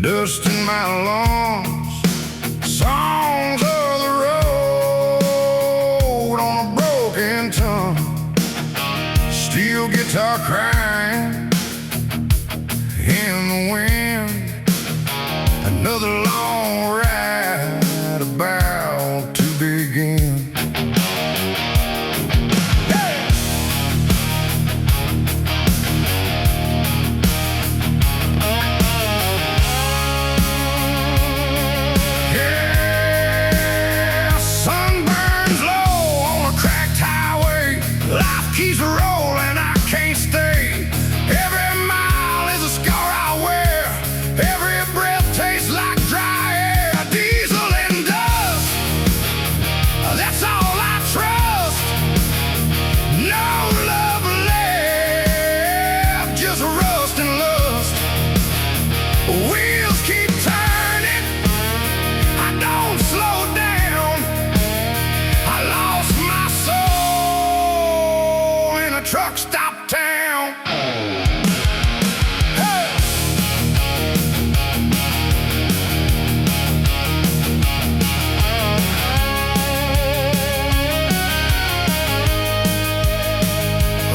dust in my lungs, songs of the road on a broken tongue, steel guitar crying in the wind, another long ride about to begin. Life keeps rolling, I can't stay. Every mile is a scar I wear. Every breath tastes like dry air. Diesel and dust, that's all I trust. No love left, just rust and lust. Wheels keep turning, I don't slow down. I lost my soul in a truck stop town. Hey!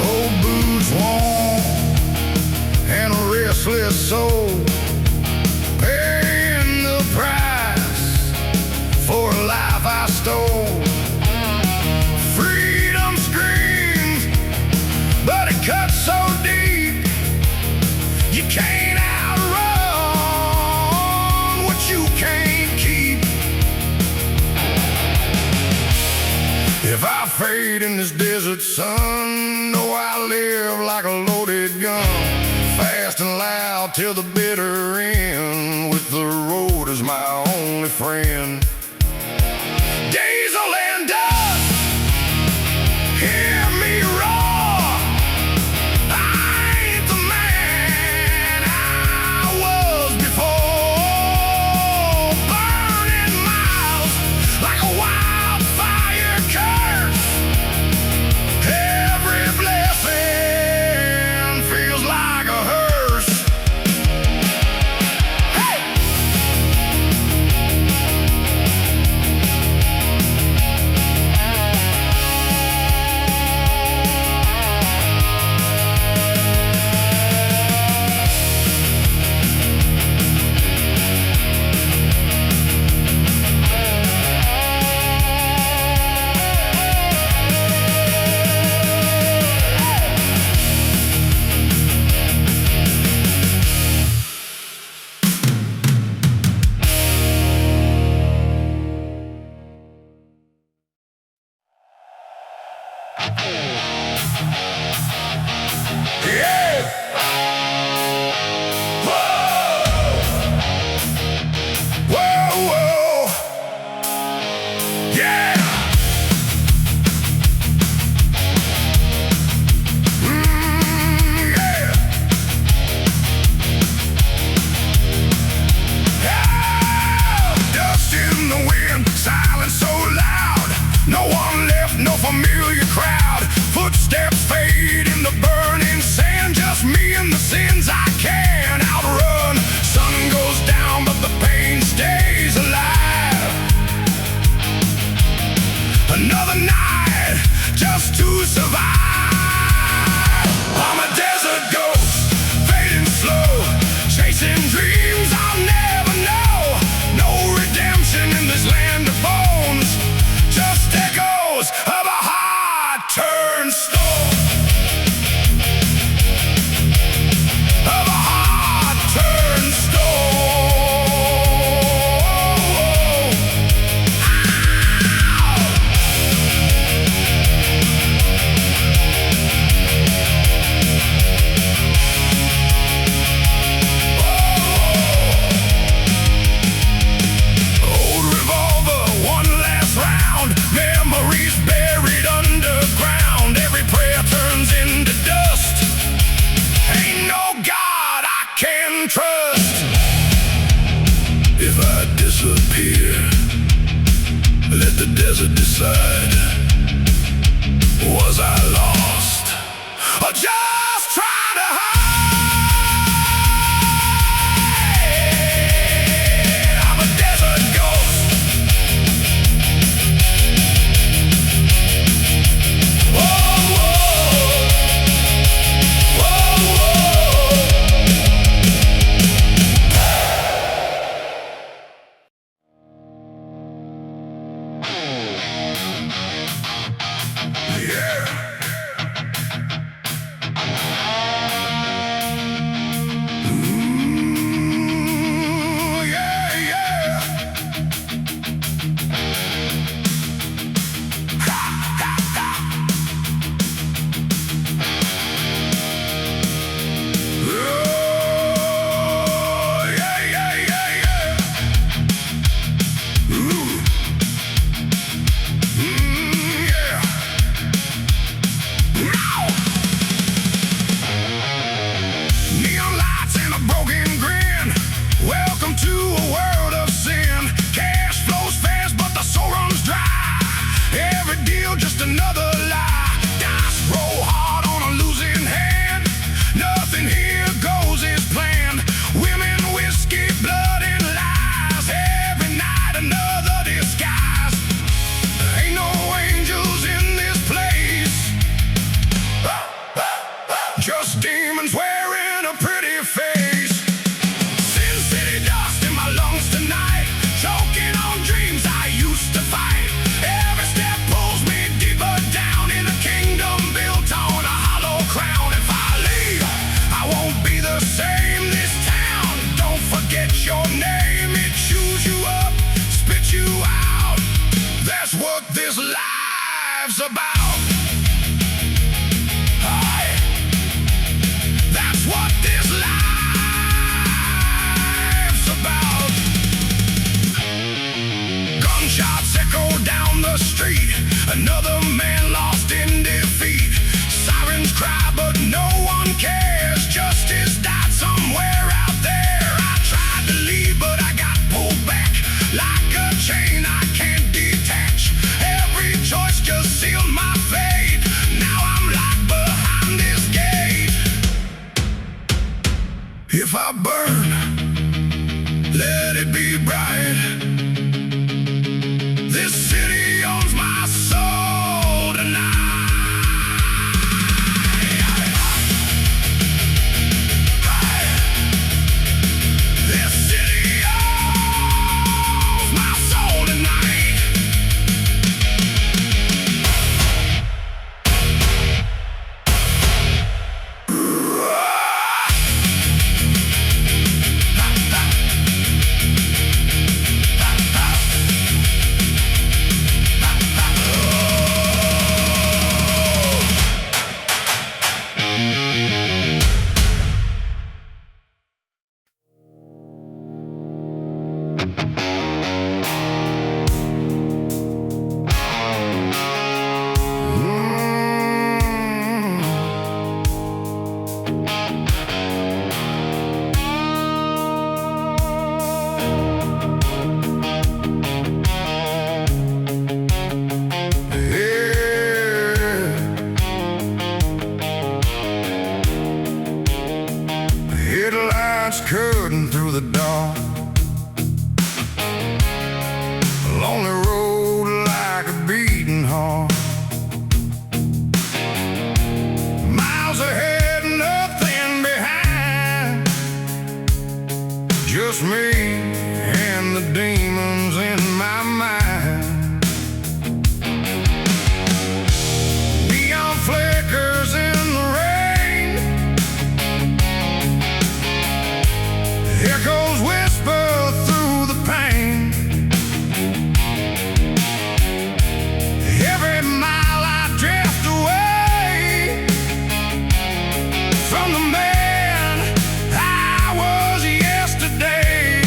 Old boots warm and a restless soul, paying the price for a life I stole. But it cuts so deep, you can't outrun what you can't keep. If I fade in this desert sun, know I live like a loaded gun, fast and loud till the bitter end, with the road as my only friend. Diesel and dust, hear me roar. Familiar crowd, footsteps fade in the burning sand. Just me and the sins I can't outrun. Sun goes down, but the pain stays alive. Another night just to survive. I'm a desert ghost, fading slow, chasing dreams I'll never know. No redemption in this land of bones, just echoes of a turn stone, of a heart turned stone. Old revolver, one last round, memories buried underground. Every prayer turns into dust. Ain't no God I can trust. If I disappear, let the desert decide. Was I lost or just trying to hide? just demons wearing a pretty face. Sin City dust in my lungs tonight, choking on dreams I used to fight. Every step pulls me deeper down in a kingdom built on a hollow crown. If I leave, I won't be the same. This town don't forget your name. It chews you up, spit you out. That's what this life's about. That's what this life's about. Gunshots echo down the street, another man lost in defeat. Sirens cry but no one cares, justice died somewhere out there. I tried to leave but I got pulled back like a chain I can't detach. Every choice just sealed my fate. Now I'm locked behind this gate. If I burn, let it be bright. This city owns my soul tonight. This city owns my soul tonight. Headlights cutting through the dark, lonely road like a beating heart. Miles ahead, nothing behind, just me and the demons in my mind. Neon flickers in the rain, echoes whisper through the pain. Every mile I drift away from the man I was yesterday.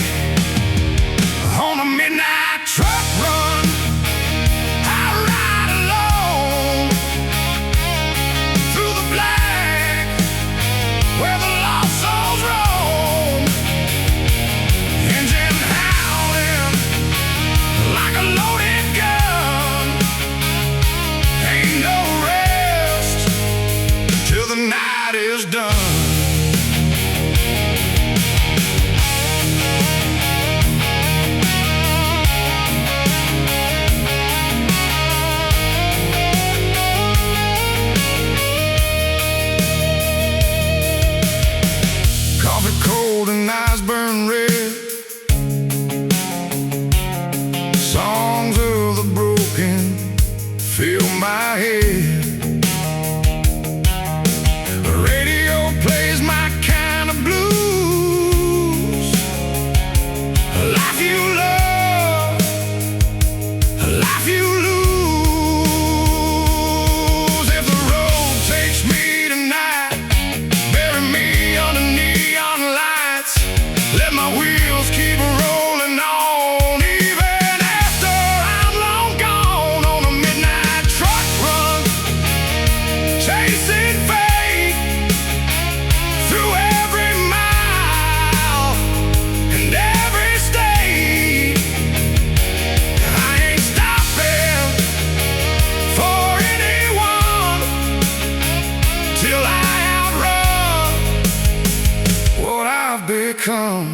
On a midnight truck run, I ride alone through the black where the lost souls roam. Engine howling like a loaded gun. Ain't no rest till the night is done. Coffee cold and eyes burn red, songs of the broken fill my head. The radio plays my kind of blues. A life you love, a life you lose. If the road takes me tonight, bury me under neon lights. Let my wheels keep rolling on, even after I'm long gone. On a midnight truck run, chasing fate through every mile and every state. I ain't stopping for anyone till I outrun what I've become.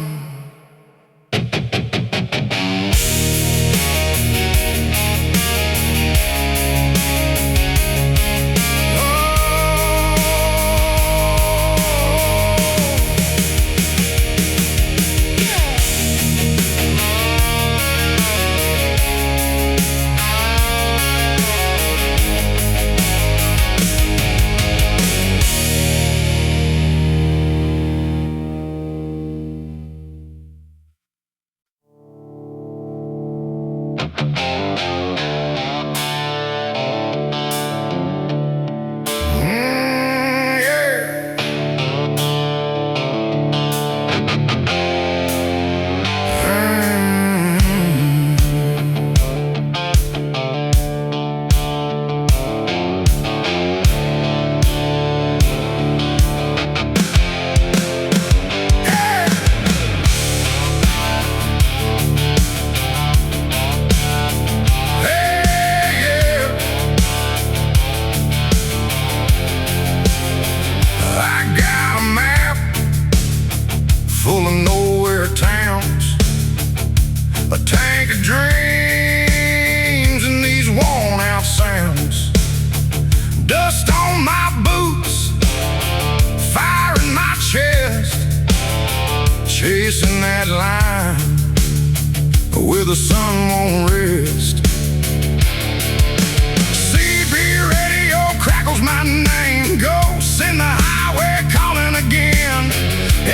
Oh, full of nowhere towns, a tank of dreams and these worn out sounds. Dust on my boots, fire in my chest, chasing that line where the sun won't rest. CB radio crackles my name, ghosts in the highway calling again.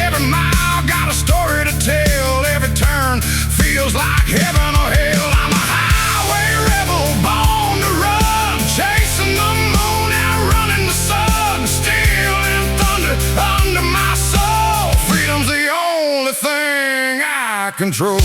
Every mile got a story to tell, every turn feels like heaven or hell. I'm a highway rebel, born to run, chasing the moon, outrunning the sun, stealing thunder under my soul. Freedom's the only thing I control.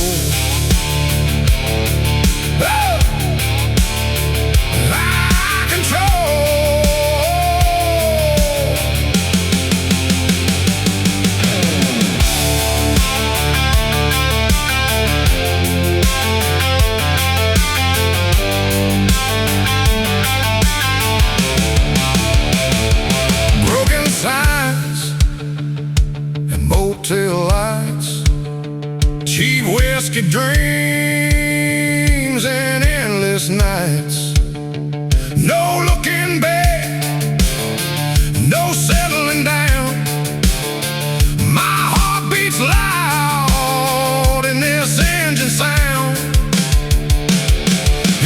Motel lights, cheap whiskey dreams, and endless nights. No looking back, no settling down. My heart beats loud in this engine sound.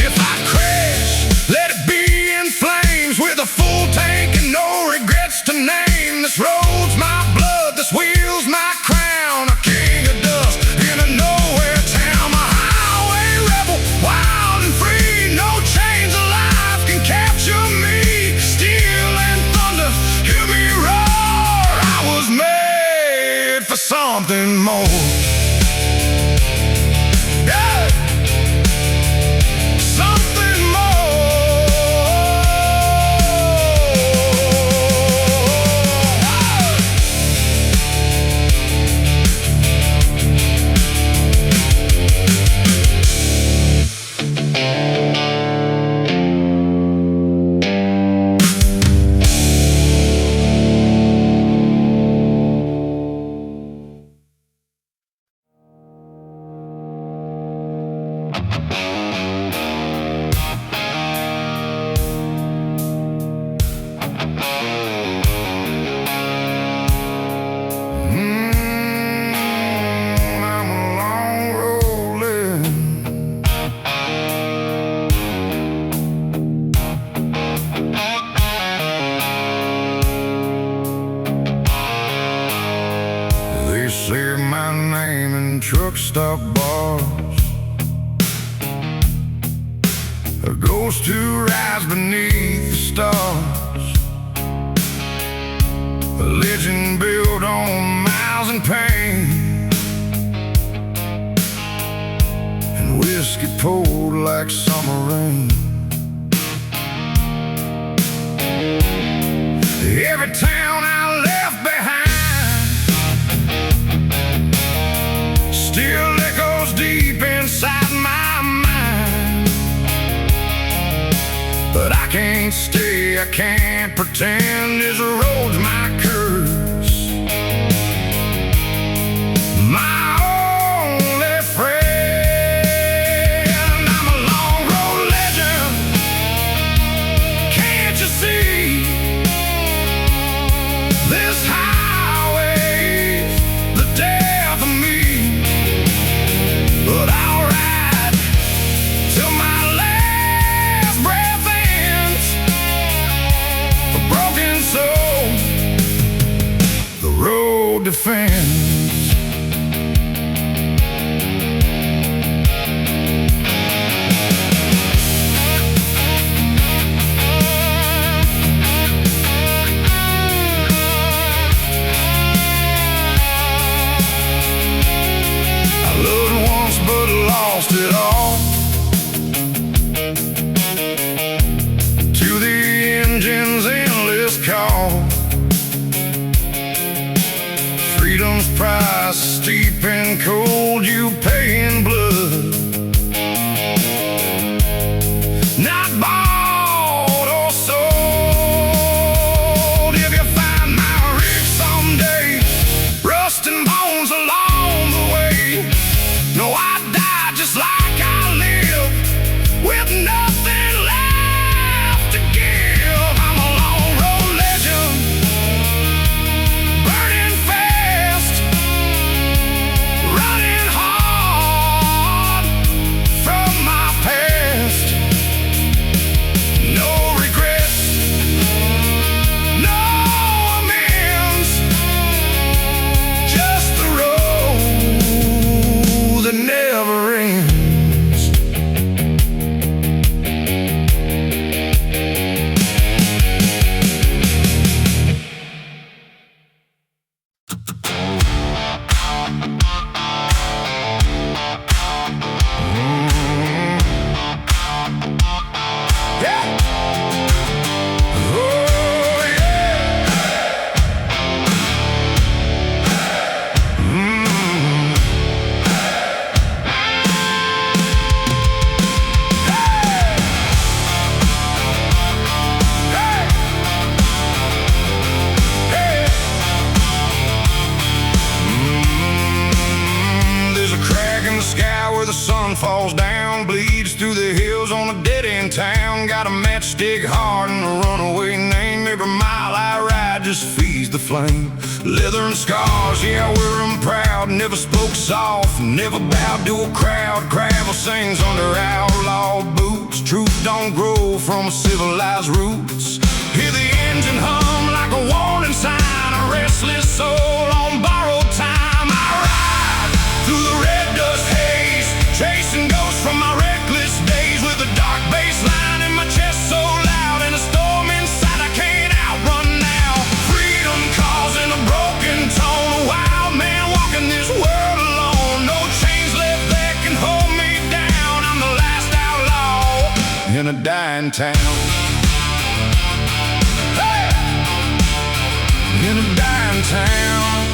If I crash, let it be in flames, with a full tank and no regrets to name. This road's my blood, this wheel's my crown, a king of dust in a nowhere town. A highway rebel, wild and free, no chains of life can capture me. Steel and thunder, hear me roar, I was made for something more. Yeah. Something say my name in truck stop bars, a ghost who rides beneath the stars, a legend built on miles and pain, and whiskey poured like summer rain. Every town I left behind still echoes deep inside my mind. But I can't stay, I can't pretend this road's my curse, my only friend. I'm a long road legend, can't you see? This highway's the death of me. But I'll ride till my last breath ends, a broken soul the road defends. But lost it all to the engine's endless call. Freedom's price, steep and cold, you pay in blood, not bought or sold. If you find my rig someday, rust and bones along got a matchstick heart and a runaway name. Every mile I ride just feeds the flame. Leather and scars, yeah, I wear them proud. Never spoke soft, never bowed to a crowd. Gravel sings under outlaw boots. Truth don't grow from civilized roots. Hear the engine hum like a warning sign. A restless soul on borrowed time. I ride through the red dust haze, chasing ghosts from my reckless days. With a dark bass line in my chest so loud, and a storm inside I can't outrun now. Freedom calls in a broken tone. A wild man walking this world alone. No chains left that can hold me down. I'm the last outlaw in a dying town. In a dying town.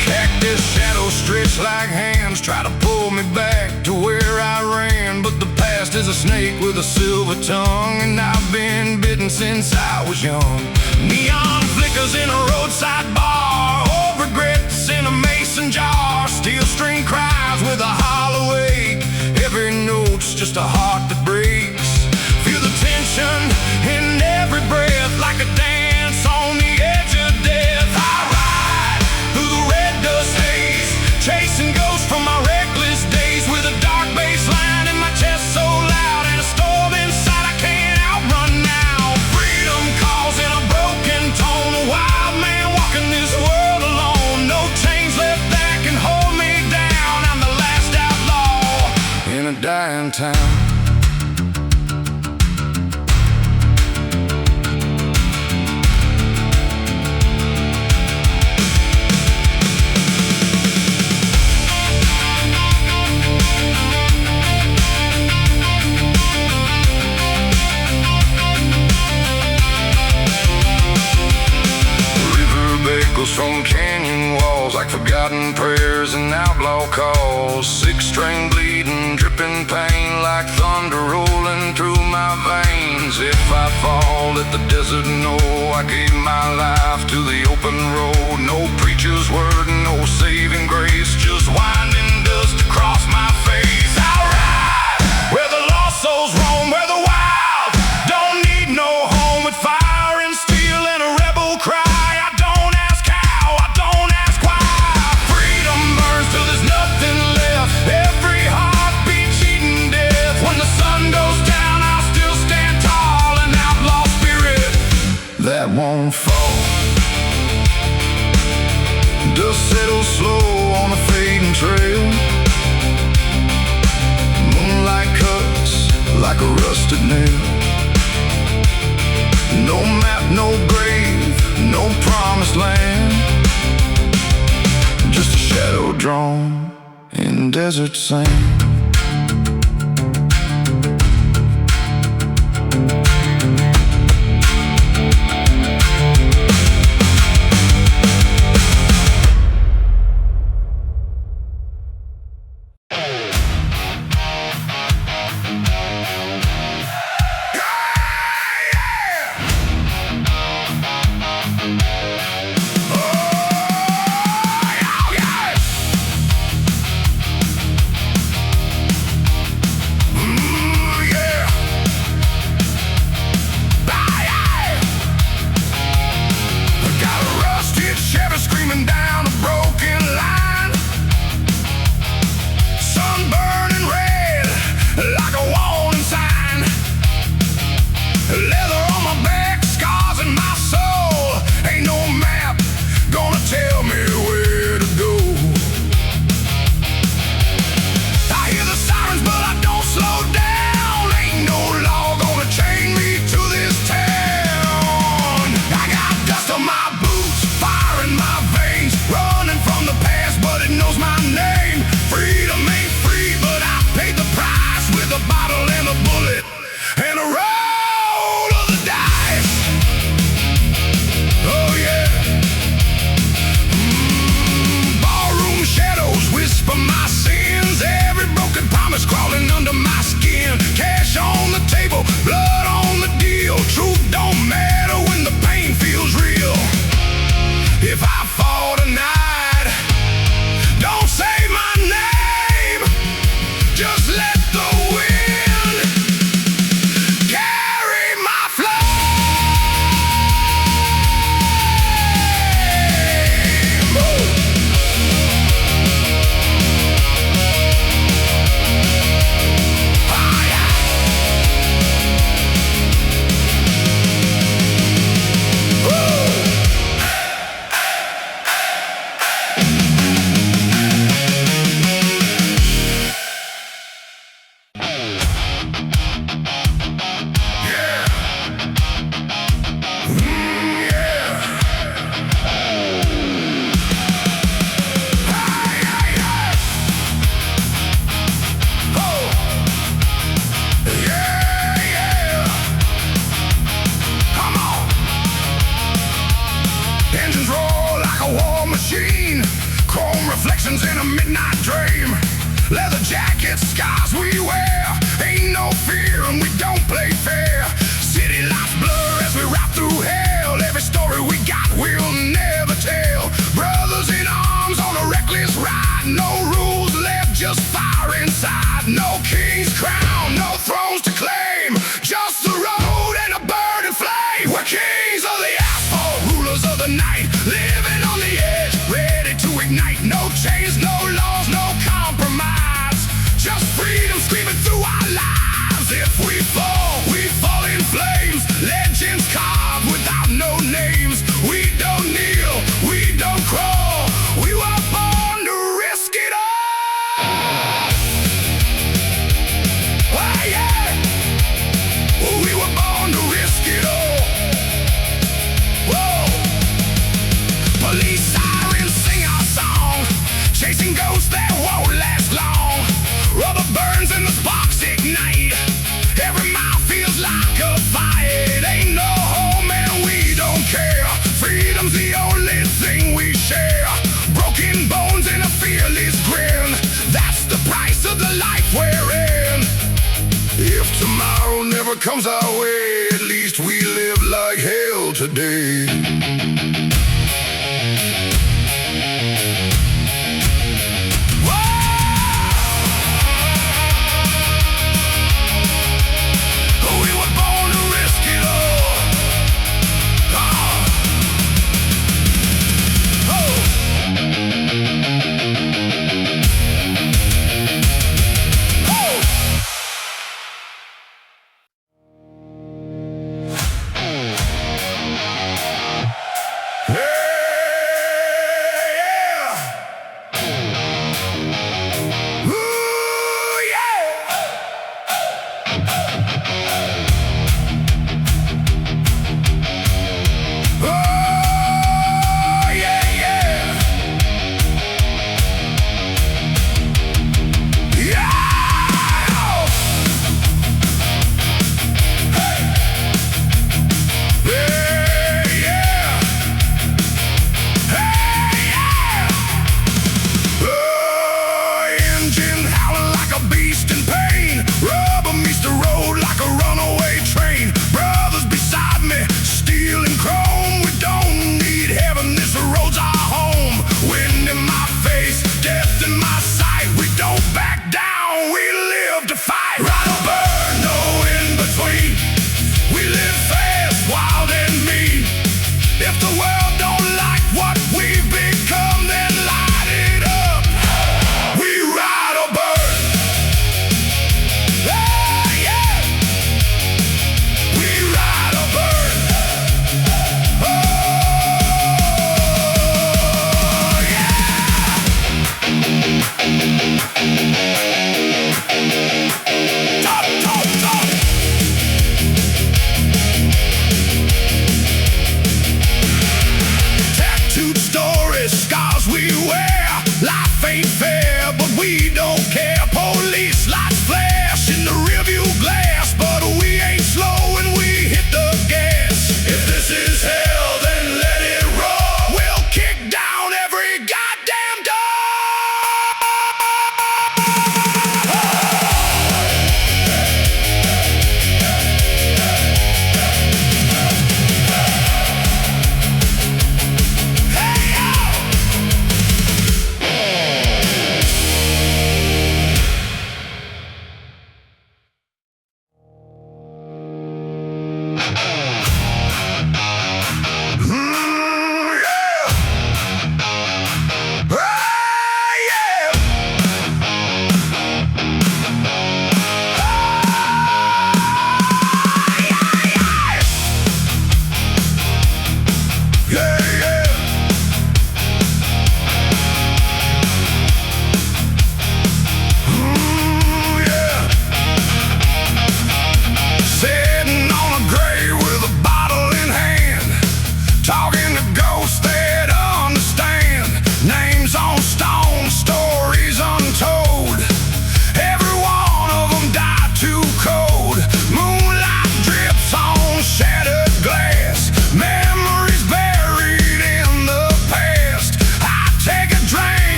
Cactus shadows stretch like hands, try to pull me back to where I ran. But the past is a snake with a silver tongue, and I've been bitten since I was young. Neon flickers in a roadside bar, old regrets in a mason jar. Steel string cries with a hollow ache. Every note's just a heart that breaks. Feel the tension in every breath, like a dance on the edge of death. I ride through the red dust haze, chasing ghosts from my reckless days. With a dark bass line in my chest so loud, and a storm inside I can't outrun now. Freedom calls in a broken tone. A wild man walking this world alone. No chains left that can hold me down. I'm the last outlaw in a dying town. From canyon walls like forgotten prayers and outlaw calls. Six-string bleeding, dripping pain like thunder rolling through my veins. If I fall, let the desert know I gave my life to the open road. No preacher's word, no saving grace, just winding dust across my face. I'll ride where the lost souls roam, where the wild don't need no home. With fire and steel and a rebel cry, that won't fall. Dust settles slow on a fading trail. Moonlight cuts like a rusted nail. No map, no grave, no promised land. Just a shadow drawn in desert sand. Jackets, scars we wear, ain't no fear and we don't play fair. City lights blur as we ride through hell. Every story we got we'll never tell. Brothers in arms on a reckless ride. No rules left, just fire inside. No king's crown, no thrones to claim. Just the road and a burning flame. We're kings of the asphalt, rulers of the night. Living on the edge, ready to ignite. No chains, no laws, no compromise. Just freedom screaming through our lives. If we fall in flames. Legends carved without no names. We don't kneel, we don't crawl. We were born to risk it all. Oh yeah, we were born to risk it all. Whoa. Police sirens sing our song, chasing ghosts that won't last long. Rubber burns and the sparks ignite. Every mile feels like a fight. It ain't no home and we don't care. Freedom's the only thing we share. Broken bones and a fearless grin. That's the price of the life we're in. If tomorrow never comes our way, at least we live like hell today.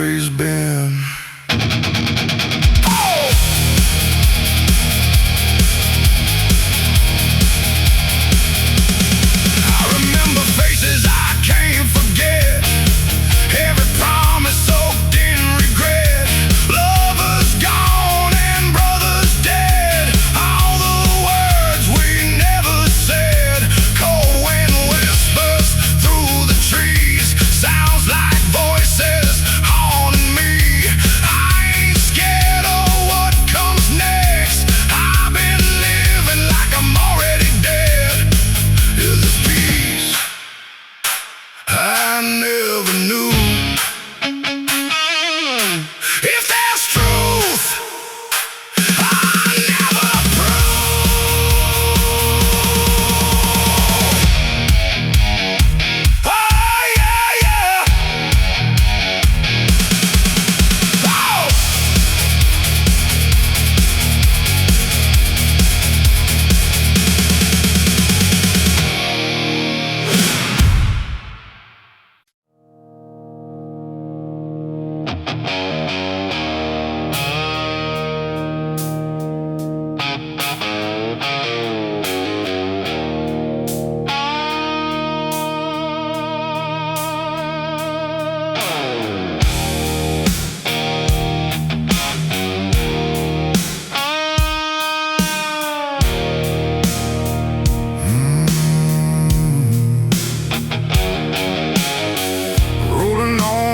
always been. I never knew if there's truth, I never prove. Oh yeah, yeah. Oh.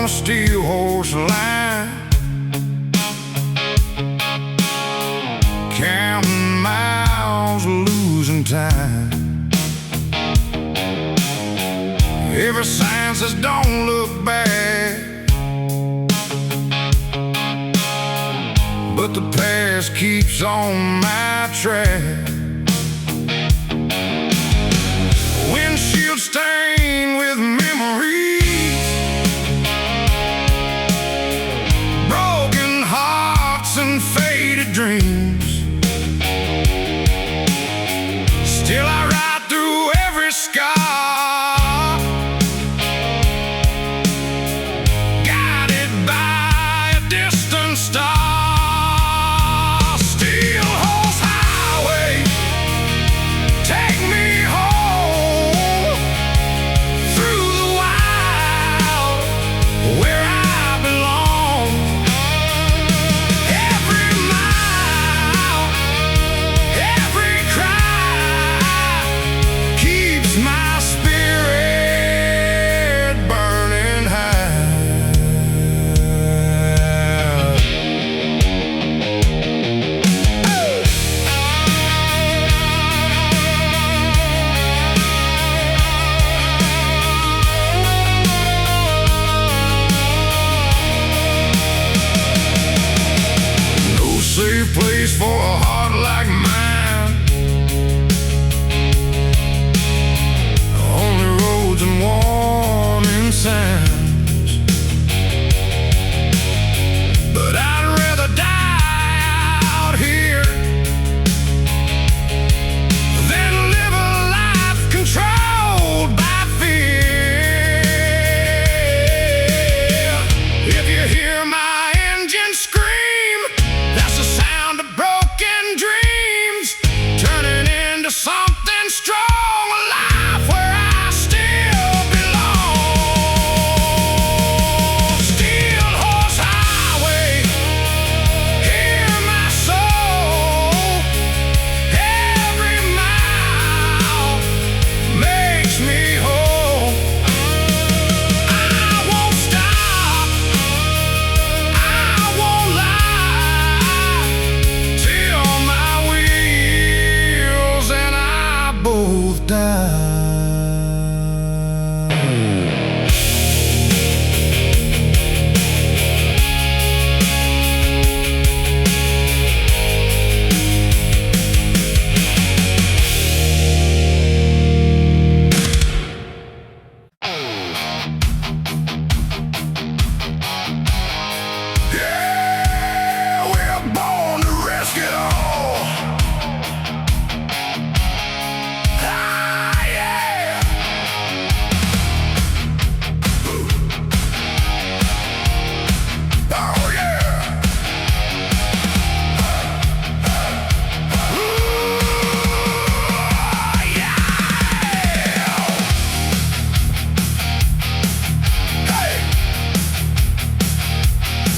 Steel horse line, counting miles, losing time. Every sign says don't look back, but the past keeps on my track. Windshield stained with memories, and faded dreams. Still I ride through every scar, guided by a distant star. Steel horse highway,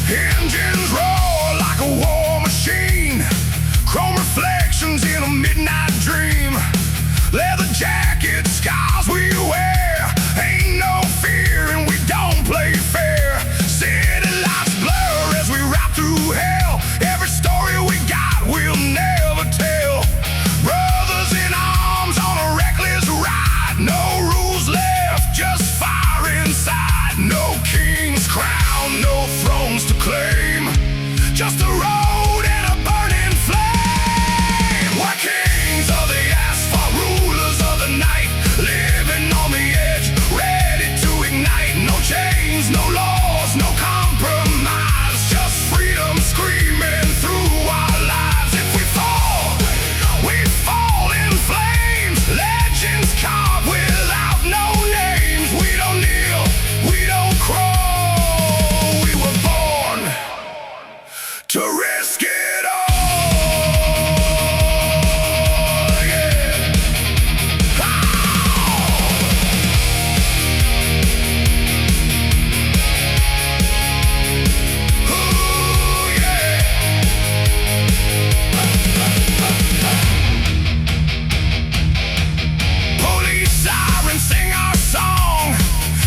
Engines roar like a war machine. Chrome reflections in a midnight dream. Leather jacket, scars we wear. Ain't no fear and we don't play fair. City lights blur as we ride through hell. Every story we got we'll never tell. Brothers in arms on a reckless ride. No rules left, just fire inside. No king's crown, no thrones to claim. Just a road and a burning flame. We're kings of the asphalt, rulers of the night. Living on the edge, ready to ignite. No chains, no laws, no compromise. Just freedom screaming through our lives. If we fall in flames. Legends carved without no names. We don't kneel, we don't crawl. We were born to risk it all. Police sirens sing our song,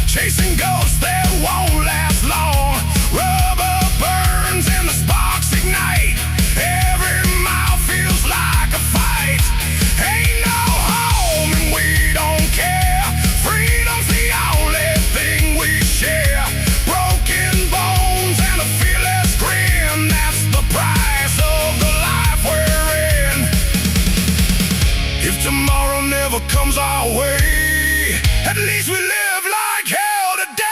chasing ghosts that won't last long. Rubber burns and the sparks ignite. Every mile feels like a fight. Ain't no home and we don't care. Freedom's the only thing we share. Broken bones and a fearless grin. That's the price of the life we're in. If tomorrow never comes our way, at least we live like hell today.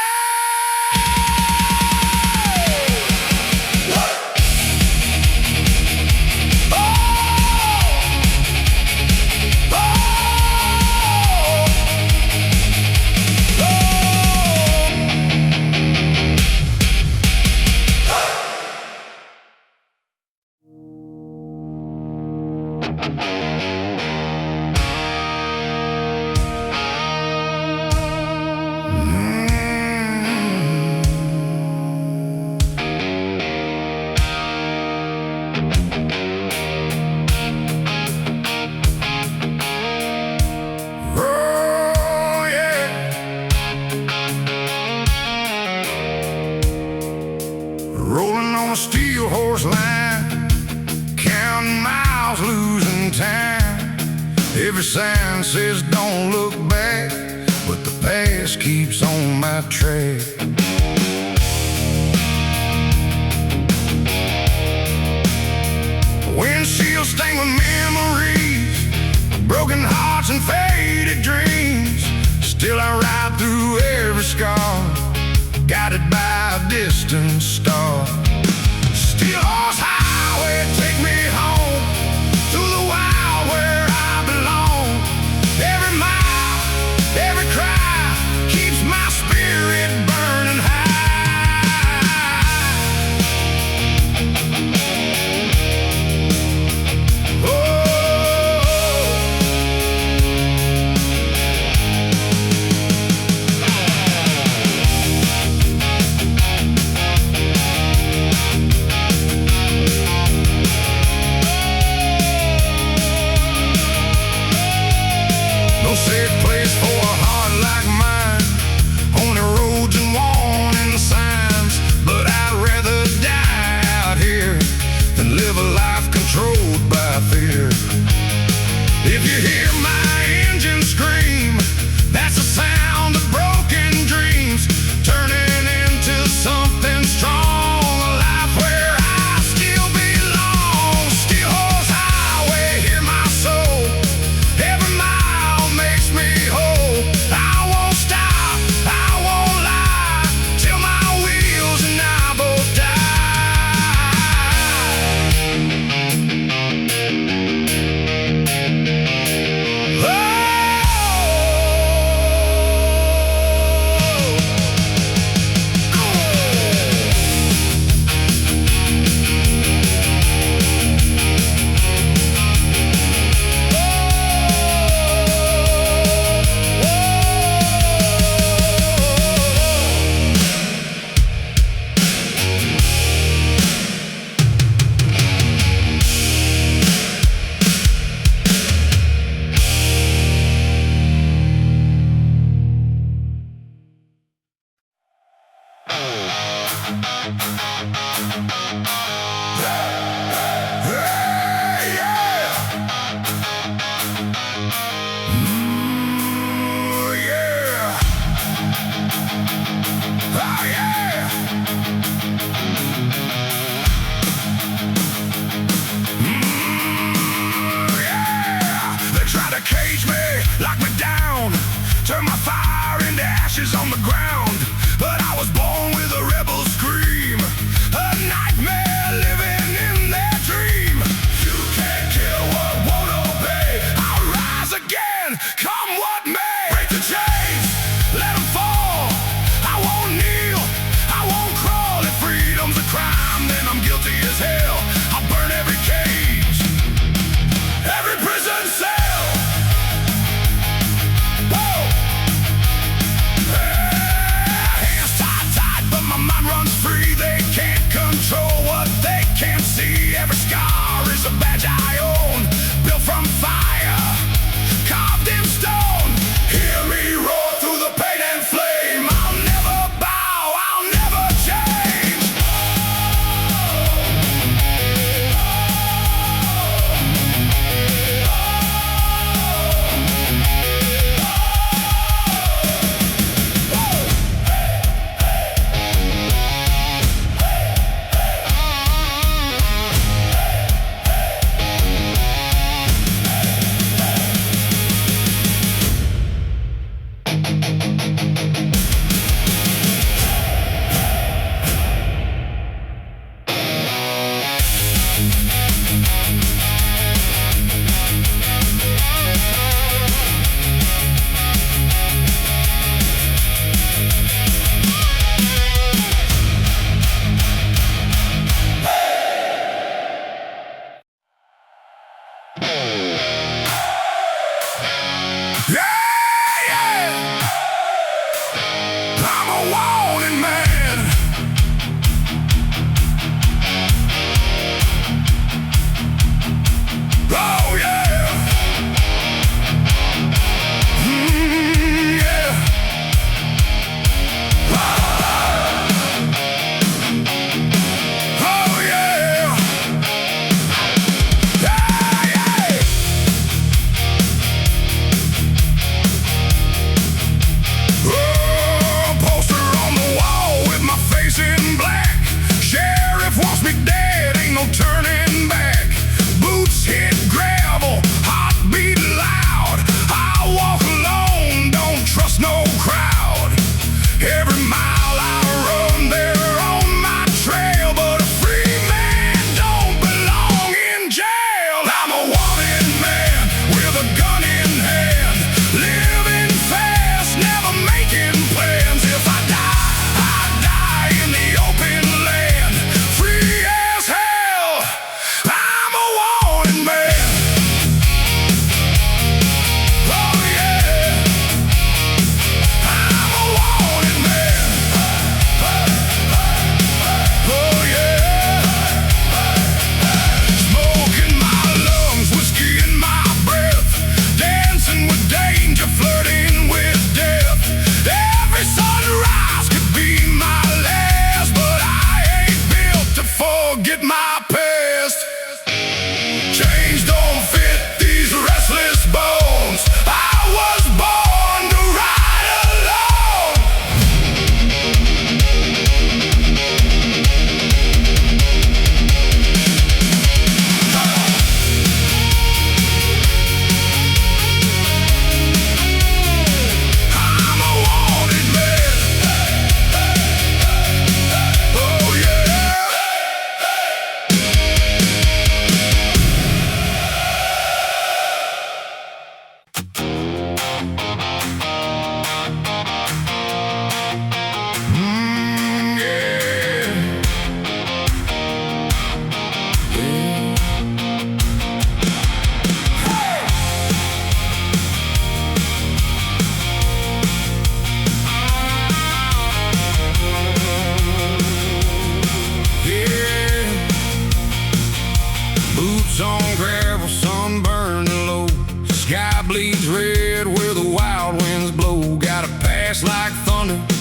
Oh, oh, oh, yeah. Rolling on a steel horse line, counting miles, losing time. Every sign says don't look back, but the past keeps on my track. Windshield stained with memories, broken hearts and faded dreams. Still I ride through every scar, guided by a distant star. Steel horse highway, take me home, through the wild where I belong. Every mile, every cry, keeps my spirit burning high.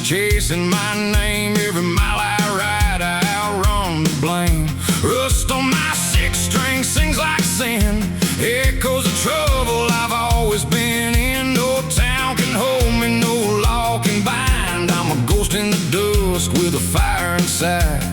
chasing my name. Every mile I ride, I outrun the blame. Rust on my six-string sings like sin, echoes of trouble I've always been in. No town can hold me, no law can bind. I'm a ghost in the dusk with a fire inside.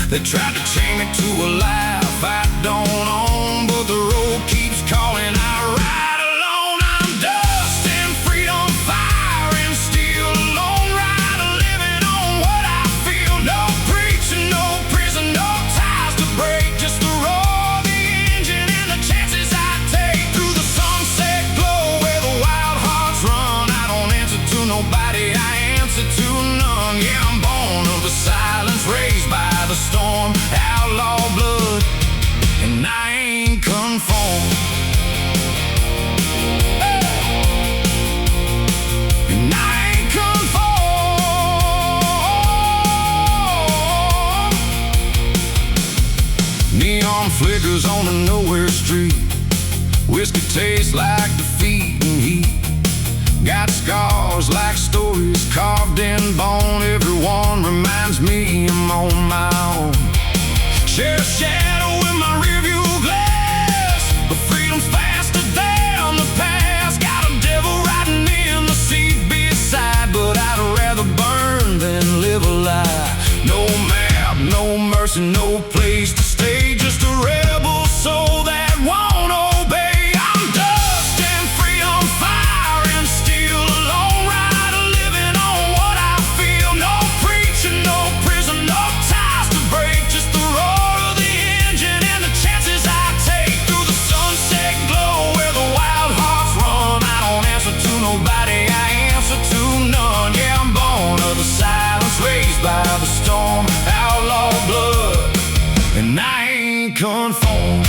They tried to chain me to a life I don't own, but the road keeps calling, I ride alone. I'm dust and freedom, fire and steel, alone ride, living on what I feel. No preaching, no prison, no ties to break, just the roar of the engine and the chances I take. Through the sunset glow where the wild hearts run, I don't answer to nobody, I answer to none. Yeah, I'm born of the silence, raised by the storm, outlaw blood, and I ain't conformed. And I ain't conformed. Neon flickers on a nowhere street, whiskey tastes like defeat and heat. Got scars like stories carved in bone. Everyone reminds me I'm on my own. Share a shadow in my rearview glass, but freedom's faster than the past. Got a devil riding in the seat beside, but I'd rather burn than live a lie. No map, no mercy, no place to stay, just a rebel soul that won't obey. I'm dust and freedom, fire and steel, alone ride, living on what I feel. No preaching, no prison, no ties to break, just the roar of the engine and the chances I take. Through the sunset glow where the wild hearts run, I don't answer to nobody, I answer to none. Yeah, I'm born of the silence, raised by the storm, outlaw blood, and I ain't conformed.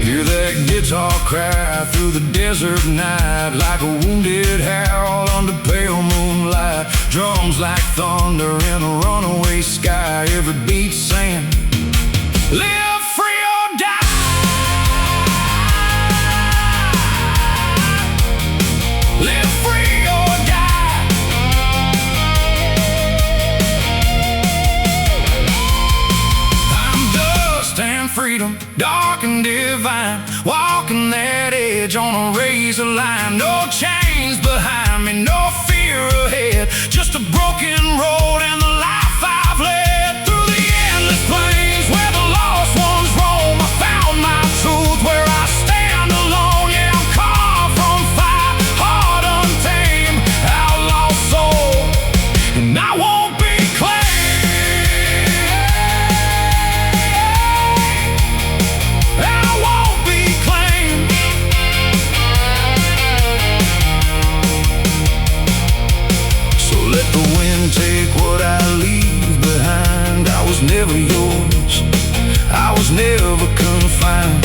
Hear that guitar cry through the desert night, like a wounded howl under pale moonlight. Drums like thunder in a runaway sky, every beat saying, live free or die. Live free or die. I'm dust and freedom, dark and divine, walking that edge on a razor line. No chains behind me, no fear ahead, just a broken road and the life I've led. Through the endless plains where the lost ones roam, I found my truth where I stand alone. Yeah, I'm carved from fire, heart untamed, outlaw soul, and I won't be claimed. I won't be claimed. So let the wind take what I leave behind. I was never yours, I was never confined,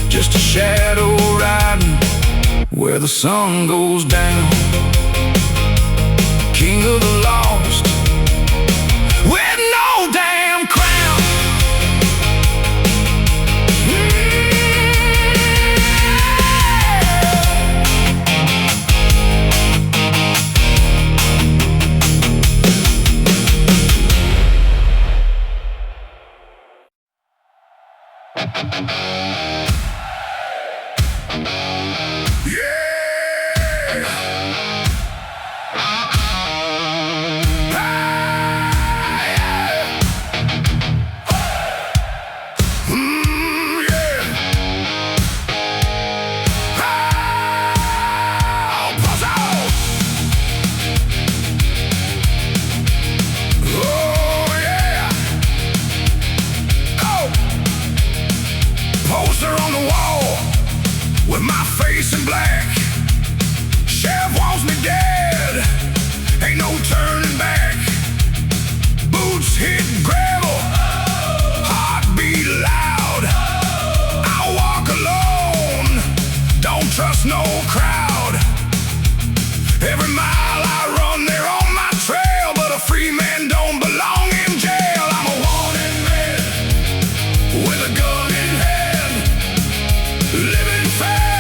just a shadow riding where the sun goes down. King of the lost with no damn crown. Poster on the wall with my face in black. Sheriff wants me dead, ain't no turning back. Boots hit gravel, heartbeat loud. I walk alone, don't trust no crowd. Every mile I run, they're on my trail, but a free man don't belong in jail. I'm a wanted man with a gun in hand, living fast.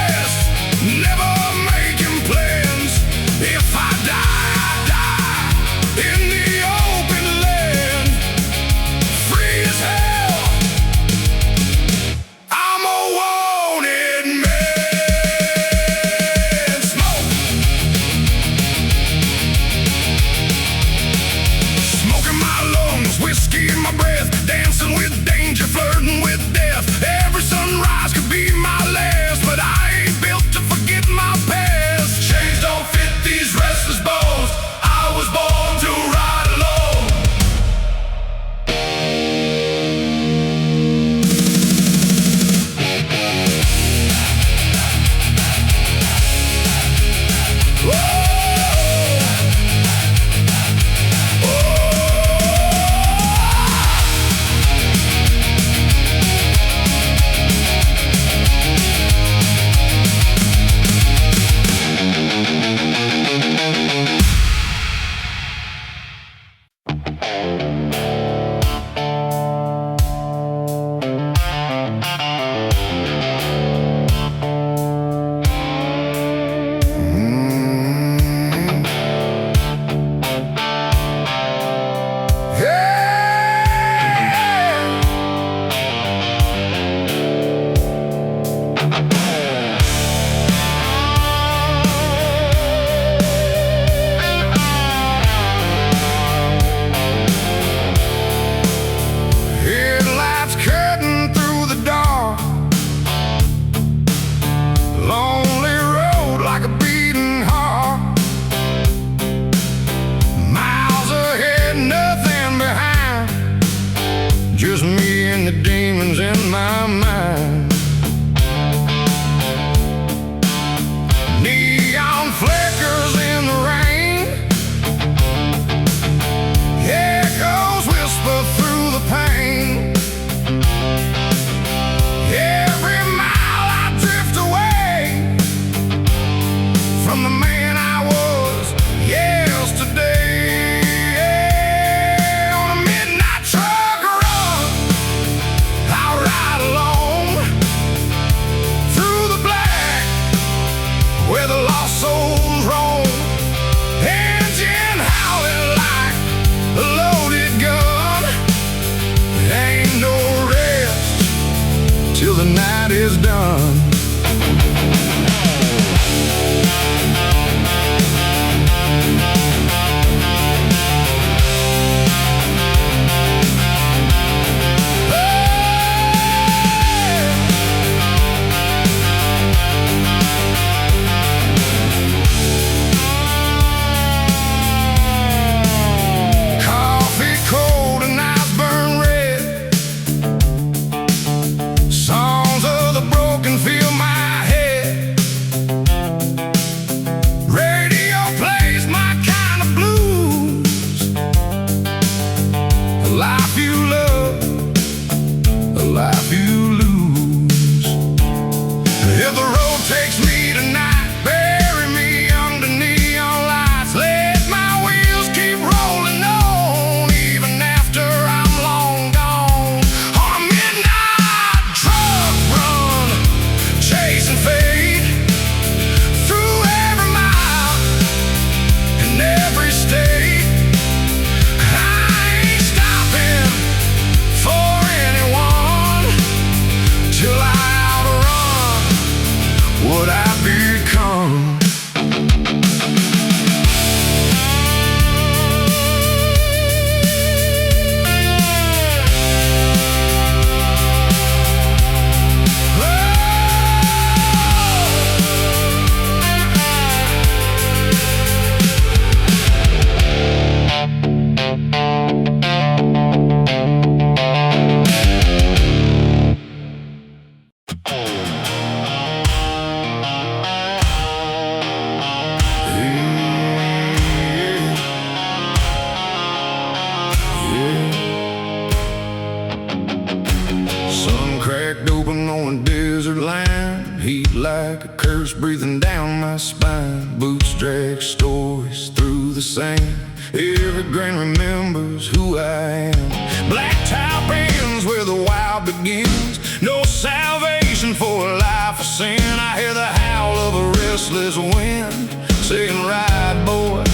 shivers breathing down my spine. Boots drag stories through the sand. Every grain remembers who I am. Black top ends where the wild begins. No salvation for a life of sin. I hear the howl of a restless wind saying, ride boy,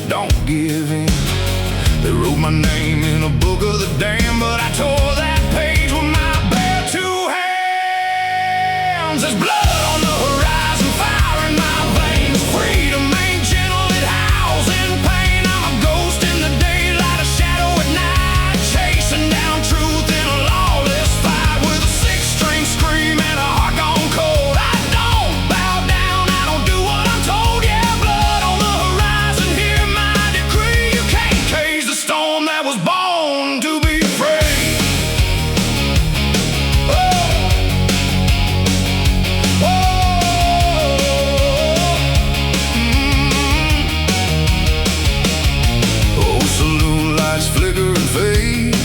don't give in. They wrote my name in a book of the damned, but I tore that page with my bare two hands. There's blood on the horizon, fire in my veins. Freedom ain't gentle, it howls in pain. I'm a ghost in the daylight, a shadow at night, chasing down truth in a lawless fight, with a six-string scream and a heart gone cold. I don't bow down, I don't do what I'm told. Yeah, blood on the horizon, hear my decree. You can't cage the storm that was born to be free. Flicker and fade,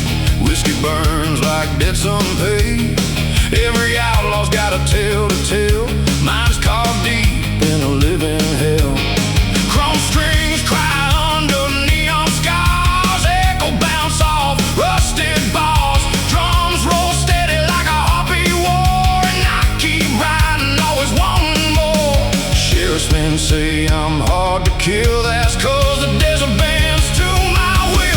whiskey burns like debts unpaid. Every outlaw's got a tale to tell. Mine's carved deep in a living hell. Chrome strings cry under neon scars, echo bounce off rusted bars. Drums roll steady like a harpy war, and I keep riding, always wanting more. Sheriff's men say I'm hard to kill. That's 'cause the desert bends to my will.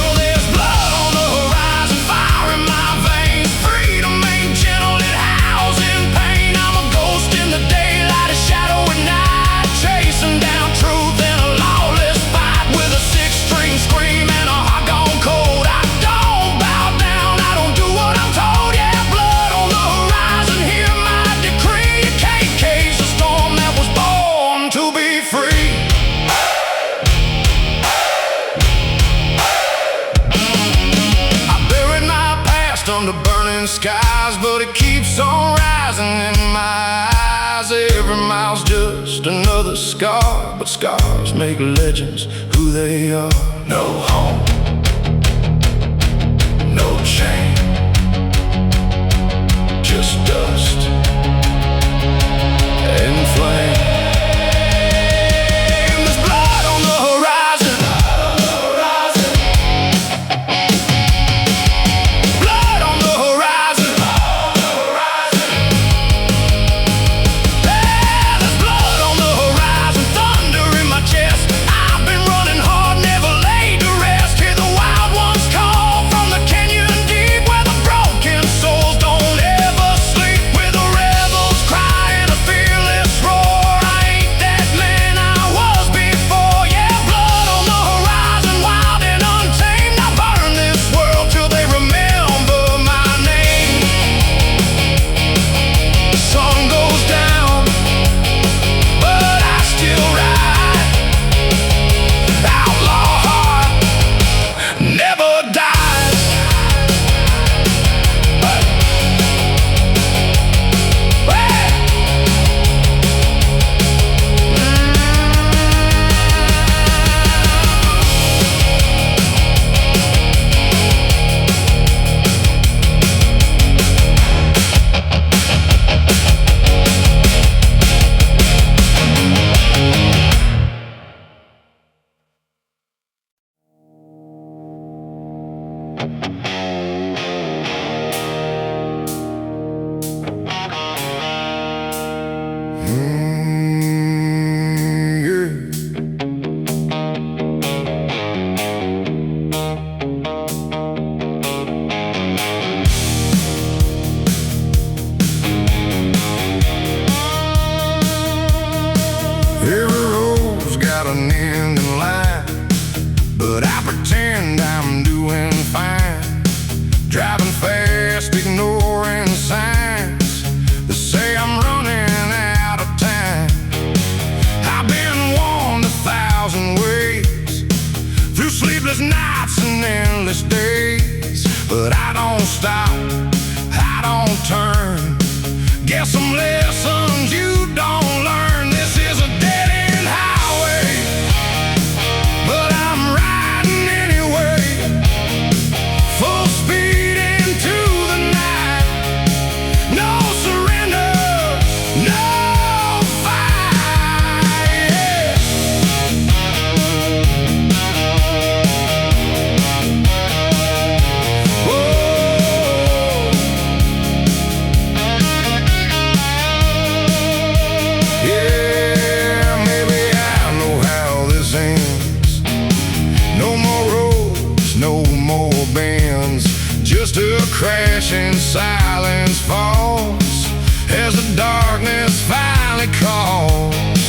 Under burning skies, but it keeps on rising in my eyes. Every mile's just another scar, but scars make legends who they are. No home, no chain, just dust and flame. There's blood on the horizon, every road's got an end in line, but I pretend I'm doing fine. Driving fast, ignoring signs that say I'm running out of time. I've been warned 1,000 ways, through sleepless nights and endless days, but I don't stop, I don't turn. Guess some lessons you don't learn. This is a dead-end highway, but I'm riding anyway. Full speed into the night. No surrender, no fight. No more roads, no more bends, just a crashing silence falls as the darkness finally calls.